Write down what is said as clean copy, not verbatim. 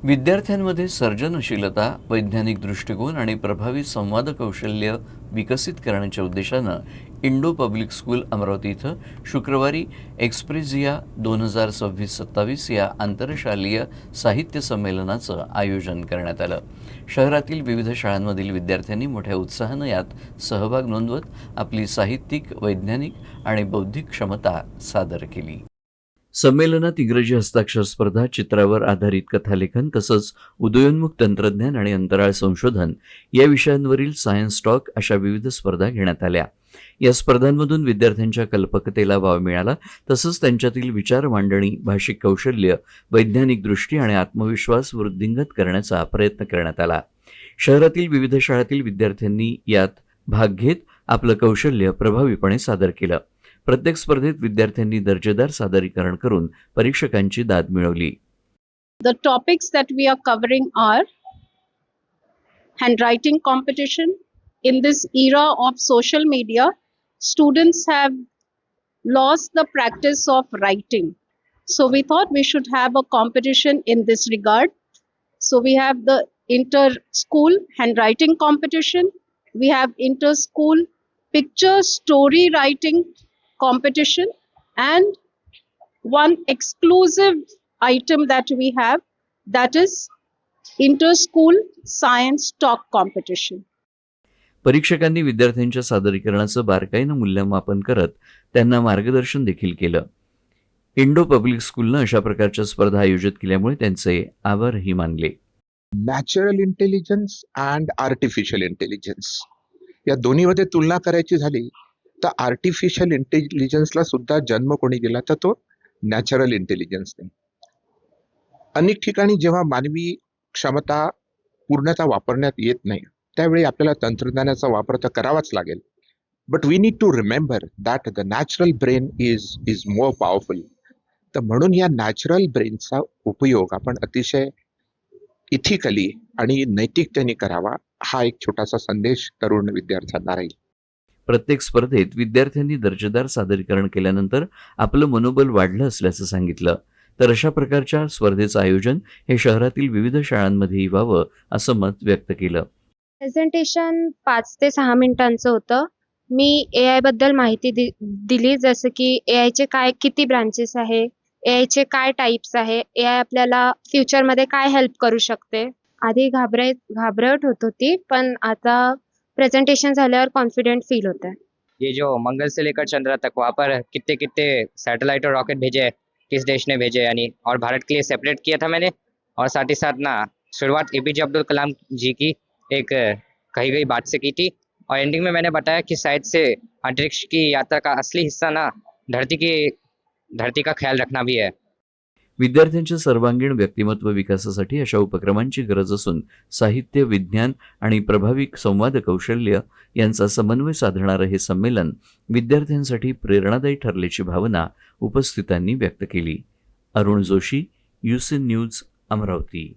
विद्यार्थ्यांमध्ये सर्जनशीलता, वैज्ञानिक दृष्टिकोन आणि प्रभावी संवाद कौशल्य विकसित करण्याच्या उद्देशानं इंडो पब्लिक स्कूल अमरावती इथं शुक्रवारी एक्सप्रेझिया 2026-27 या आंतरशालेय साहित्य संमेलनाचं आयोजन करण्यात आलं. शहरातील विविध शाळांमधील विद्यार्थ्यांनी मोठ्या उत्साहानं यात सहभाग नोंदवत आपली साहित्यिक, वैज्ञानिक आणि बौद्धिक क्षमता सादर केली. संमेलनात इंग्रजी हस्ताक्षर स्पर्धा, चित्रावर आधारित कथालेखन तसंच उदयोन्मुख तंत्रज्ञान आणि अंतराळ संशोधन या विषयांवरील सायन्स टॉक अशा विविध स्पर्धा घेण्यात आल्या. या स्पर्धांमधून विद्यार्थ्यांच्या कल्पकतेला वाव मिळाला. तसंच त्यांच्यातील विचार मांडणी, भाषिक कौशल्य, वैज्ञानिक दृष्टी आणि आत्मविश्वास वृद्धिंगत करण्याचा प्रयत्न करण्यात आला. शहरातील विविध शाळांतील विद्यार्थ्यांनी यात भाग घेत आपलं कौशल्य प्रभावीपणे सादर केलं. प्रत्येक स्पर्धेत विद्यार्थ्यांनी दर्जेदार सादरीकरण करून परीक्षकांची दाद मिळवली. The topics that we are covering are handwriting competition. In this era of social media, students have lost the practice of writing. So we thought we should have a competition in this regard. So we have the inter-school handwriting competition. We have inter-school picture story writing competition, and one exclusive item that we have, that is inter-school science talk competition. परीक्षकांनी विद्यार्थ्यांच्या सादरीकरणाचं बारकाईनं मूल्यमापन करत त्यांना मार्गदर्शन देखील केलं. Indo public स्कूलनं अशा प्रकारच्या स्पर्धा आयोजित केल्यामुळे त्यांचे आभारही मानले. Natural intelligence and artificial intelligence या दोन्हीमध्ये तुलना करायची झाली तर आर्टिफिशियल इंटेलिजन्सला सुद्धा जन्म कोणी दिला तर तो नॅचरल इंटेलिजन्सने. अनेक ठिकाणी जेव्हा मानवी क्षमता पूर्णतः वापरण्यात येत नाही त्यावेळी आपल्याला तंत्रज्ञानाचा वापर तर करावाच लागेल. But we need to remember that the natural brain is more powerful. तर म्हणून या नॅचरल ब्रेनचा उपयोग आपण अतिशय इथिकली आणि नैतिकतेने करावा, हा एक छोटासा संदेश तरुण विद्यार्थ्यांना राहील. प्रत्येक स्पर्धेत विद्यार्थ्यांनी दर्जेदार सादरीकरण केल्यानंतर आपलं मनोबल वाढलं असल्याचं सांगितलं. तर अशा प्रकारच्या स्पर्धेचं आयोजन हे शहरातील विविध शाळांमध्येही व्हावं असं मत व्यक्त केलं. प्रेझेंटेशन 5 ते 6 मिनिटांचं होतं. मी AI बद्दल माहिती दिली, जसं की AIचे किती ब्रांचेस आहे, AIचे काय टाइप्स आहे, AI आपल्याला फ्युचरमध्ये काय हेल्प करू शकते. आधी घाबरट होत होती, पण आता प्रेजेंटेशन झाल्यावर कॉन्फिडेंट फील होता है. ये जो मंगल से लेकर चंद्रमा तक वहाँ पर कितने कितने सैटेलाइट और रॉकेट भेजे, किस देश ने भेजे, यानी और भारत के लिए सेपरेट किया था मैंने. और साथ ही साथ ना शुरुआत APJ अब्दुल कलाम जी की एक कही गई बात से की थी, और एंडिंग में मैंने बताया कि शायद से अंतरिक्ष की यात्रा का असली हिस्सा ना धरती का ख्याल रखना भी है. विद्यार्थ्यांच्या सर्वांगीण व्यक्तिमत्व विकासासाठी अशा उपक्रमांची गरज असून साहित्य, विज्ञान आणि प्रभावी संवाद कौशल्य यांचा समन्वय साधणारं हे संमेलन विद्यार्थ्यांसाठी प्रेरणादायी ठरल्याची भावना उपस्थितांनी व्यक्त केली. Arun Joshi, UC news, Amravati.